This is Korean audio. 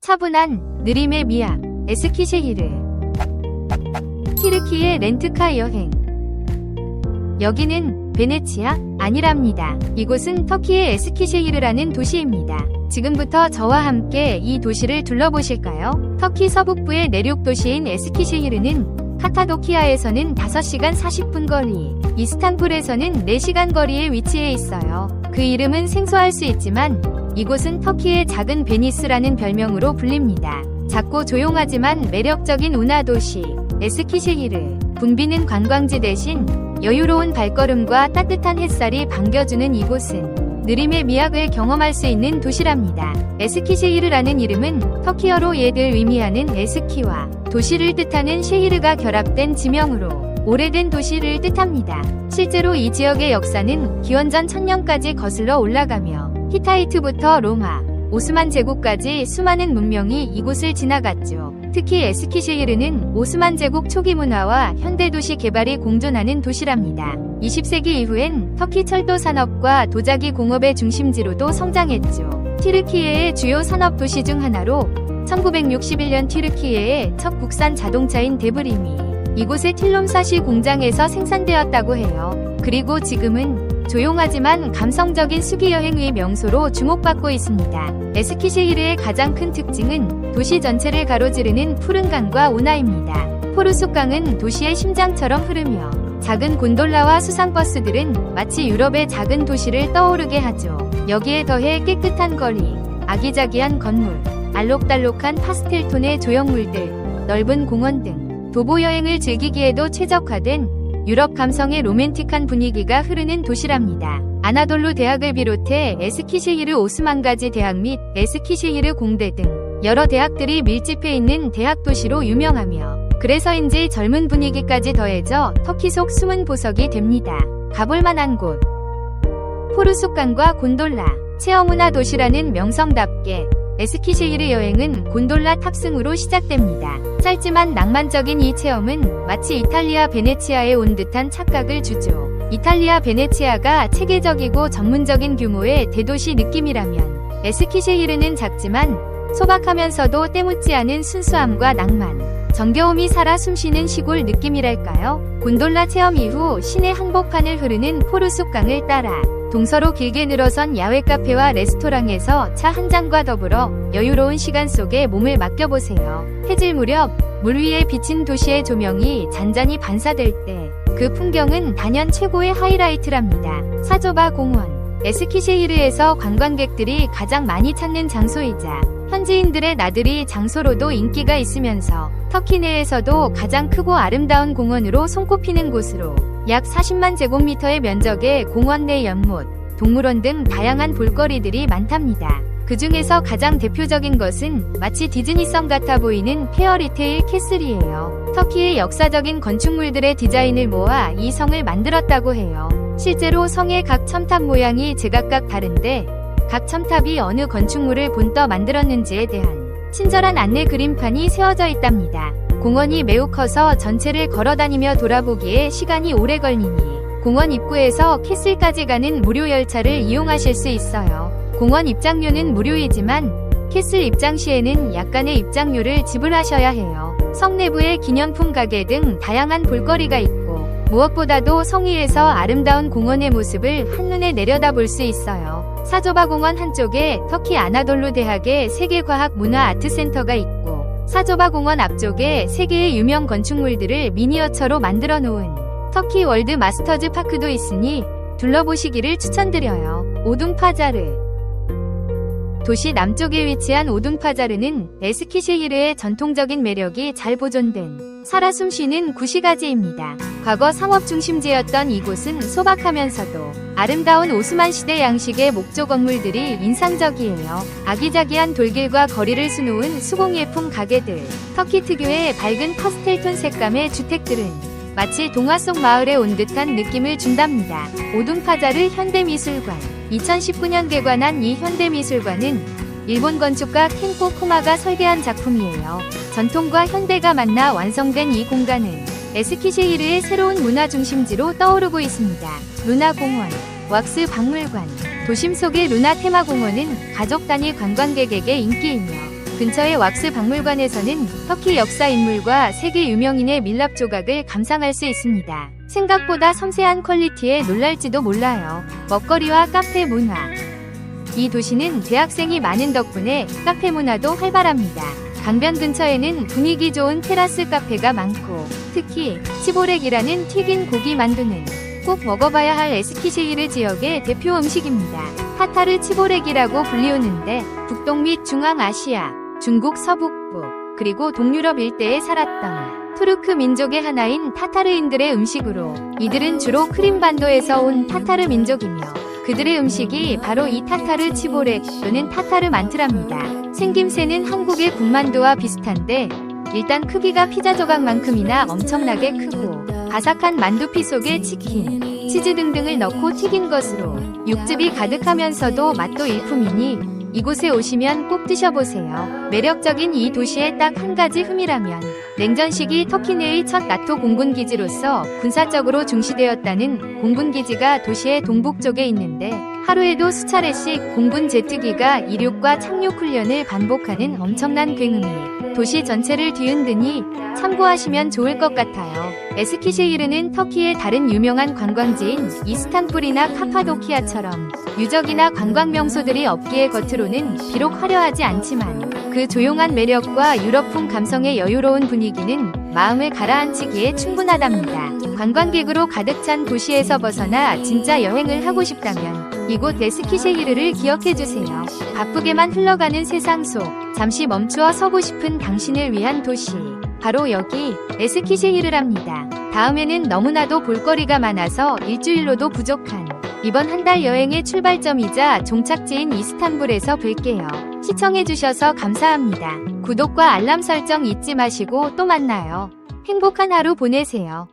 차분한 느림의 미학, 에스키셰히르. 튀르키예 렌트카 여행. 여기는 베네치아? 아니랍니다. 이곳은 터키의 에스키셰히르라는 도시입니다. 지금부터 저와 함께 이 도시를 둘러보실까요? 터키 서북부의 내륙 도시인 에스키셰히르는 카파도키아에서는 5시간 40분 거리, 이스탄불에서는 4시간 거리에 위치해 있어요. 그 이름은 생소할 수 있지만 이곳은 터키의 작은 베니스라는 별명으로 불립니다. 작고 조용하지만 매력적인 운하도시 에스키셰히르. 붐비는 관광지 대신 여유로운 발걸음과 따뜻한 햇살이 반겨주는 이곳은 느림의 미학을 경험할 수 있는 도시랍니다. 에스키셰히르라는 이름은 터키어로 얘를 의미하는 에스키와 도시를 뜻하는 셰히르가 결합된 지명으로 오래된 도시를 뜻합니다. 실제로 이 지역의 역사는 기원전 1000년까지 거슬러 올라가며 히타이트부터 로마, 오스만 제국까지 수많은 문명이 이곳을 지나갔죠. 특히 에스키셰히르는 오스만 제국 초기 문화와 현대도시 개발이 공존하는 도시랍니다. 20세기 이후엔 터키 철도 산업과 도자기 공업의 중심지로도 성장했죠. 튀르키예의 주요 산업 도시 중 하나로 1961년 튀르키예의 첫 국산 자동차인 데브림이 이곳의 틸롬사시 공장에서 생산되었다고 해요. 그리고 지금은 조용하지만 감성적인 수기여행의 명소로 주목받고 있습니다. 에스키셰히르의 가장 큰 특징은 도시 전체를 가로지르는 푸른 강과 운하입니다. 포르숫강은 도시의 심장처럼 흐르며 작은 곤돌라와 수상버스들은 마치 유럽의 작은 도시를 떠오르게 하죠. 여기에 더해 깨끗한 거리, 아기자기한 건물, 알록달록한 파스텔톤의 조형물들, 넓은 공원 등 도보여행을 즐기기에도 최적화된 유럽 감성의 로맨틱한 분위기가 흐르는 도시랍니다. 아나돌루 대학을 비롯해 에스키셰히르 오스만가지 대학 및 에스키셰히르 공대 등 여러 대학들이 밀집해 있는 대학 도시로 유명하며 그래서인지 젊은 분위기까지 더해져 터키 속 숨은 보석이 됩니다. 가볼 만한 곳. 포르숫강과 곤돌라. 체험문화 도시라는 명성답게 에스키셰히르 여행은 곤돌라 탑승으로 시작됩니다. 짧지만 낭만적인 이 체험은 마치 이탈리아 베네치아에 온 듯한 착각을 주죠. 이탈리아 베네치아가 체계적이고 전문적인 규모의 대도시 느낌이라면 에스키셰히르는 작지만 소박하면서도 때묻지 않은 순수함과 낭만, 정겨움이 살아 숨쉬는 시골 느낌이랄까요? 곤돌라 체험 이후 시내 한복판을 흐르는 포르숫강을 따라 동서로 길게 늘어선 야외 카페와 레스토랑에서 차 한 잔과 더불어 여유로운 시간 속에 몸을 맡겨보세요. 해질 무렵 물 위에 비친 도시의 조명이 잔잔히 반사될 때 그 풍경은 단연 최고의 하이라이트랍니다. 사조바 공원. 에스키셰히르에서 관광객들이 가장 많이 찾는 장소이자 현지인들의 나들이 장소로도 인기가 있으면서 터키 내에서도 가장 크고 아름다운 공원으로 손꼽히는 곳으로 약 40만 제곱미터의 면적의 공원 내 연못, 동물원 등 다양한 볼거리들이 많답니다. 그 중에서 가장 대표적인 것은 마치 디즈니성 같아 보이는 페어리테일 캐슬이에요. 터키의 역사적인 건축물들의 디자인을 모아 이 성을 만들었다고 해요. 실제로 성의 각 첨탑 모양이 제각각 다른데 각 첨탑이 어느 건축물을 본떠 만들었는지에 대한 친절한 안내 그림판이 세워져 있답니다. 공원이 매우 커서 전체를 걸어다니며 돌아보기에 시간이 오래 걸리니 공원 입구에서 캐슬까지 가는 무료 열차를 이용하실 수 있어요. 공원 입장료는 무료이지만 캐슬 입장 시에는 약간의 입장료를 지불하셔야 해요. 성 내부에 기념품 가게 등 다양한 볼거리가 있고 무엇보다도 성 위에서 아름다운 공원의 모습을 한눈에 내려다볼 수 있어요. 사조바 공원 한쪽에 터키 아나돌루 대학의 세계과학문화아트센터가 있고 사조바 공원 앞쪽에 세계의 유명 건축물들을 미니어처로 만들어 놓은 터키 월드 마스터즈 파크도 있으니 둘러보시기를 추천드려요. 오둥파자르. 도시 남쪽에 위치한 오둥파자르는 에스키셰히르의 전통적인 매력이 잘 보존된 살아 숨쉬는 구시가지입니다. 과거 상업 중심지였던 이곳은 소박하면서도 아름다운 오스만 시대 양식의 목조 건물들이 인상적이에요. 아기자기한 돌길과 거리를 수놓은 수공예품 가게들, 터키 특유의 밝은 파스텔톤 색감의 주택들은 마치 동화 속 마을에 온 듯한 느낌을 준답니다. 오둥파자르 현대미술관. 2019년 개관한 이 현대미술관은 일본 건축가 켄코 쿠마가 설계한 작품이에요. 전통과 현대가 만나 완성된 이 공간은 에스키셰히르의 새로운 문화 중심지로 떠오르고 있습니다. 루나공원, 왁스 박물관. 도심 속의 루나 테마공원은 가족 단위 관광객에게 인기이며 근처의 왁스 박물관에서는 터키 역사 인물과 세계 유명인의 밀랍 조각을 감상할 수 있습니다. 생각보다 섬세한 퀄리티에 놀랄지도 몰라요. 먹거리와 카페 문화. 이 도시는 대학생이 많은 덕분에 카페 문화도 활발합니다. 강변 근처에는 분위기 좋은 테라스 카페가 많고, 특히 치보렉이라는 튀긴 고기 만두는 꼭 먹어봐야 할 에스키시히르 지역의 대표 음식입니다. 타타르 치보렉이라고 불리우는데 북동 및 중앙아시아, 중국 서북부, 그리고 동유럽 일대에 살았던 투르크 민족의 하나인 타타르인들의 음식으로, 이들은 주로 크림반도에서 온 타타르 민족이며 그들의 음식이 바로 이 타타르 치보렉 또는 타타르 만트랍니다. 생김새는 한국의 군만두와 비슷한데 일단 크기가 피자 조각만큼이나 엄청나게 크고, 바삭한 만두피 속에 치킨, 치즈 등등을 넣고 튀긴 것으로 육즙이 가득하면서도 맛도 일품이니 이곳에 오시면 꼭 드셔보세요. 매력적인 이 도시의 딱 한 가지 흠이라면 냉전 시기 터키 내의 첫 나토 공군기지로서 군사적으로 중시되었다는 공군기지가 도시의 동북쪽에 있는데, 하루에도 수차례씩 공군 제트기가 이륙과 착륙 훈련을 반복하는 엄청난 굉음이 도시 전체를 뒤흔드니 참고하시면 좋을 것 같아요. 에스키시히르는 터키의 다른 유명한 관광지인 이스탄불이나 카파도키아처럼 유적이나 관광 명소들이 없기에 겉으로는 비록 화려하지 않지만 그 조용한 매력과 유럽풍 감성의 여유로운 분위기는 마음을 가라앉히기에 충분하답니다. 관광객으로 가득 찬 도시에서 벗어나 진짜 여행을 하고 싶다면 이곳 에스키시히르를 기억해주세요. 바쁘게만 흘러가는 세상 속 잠시 멈추어 서고 싶은 당신을 위한 도시, 바로 여기 에스키시히르랍니다. 다음에는 너무나도 볼거리가 많아서 일주일로도 부족한 이번 한 달 여행의 출발점이자 종착지인 이스탄불에서 뵐게요. 시청해주셔서 감사합니다. 구독과 알람 설정 잊지 마시고 또 만나요. 행복한 하루 보내세요.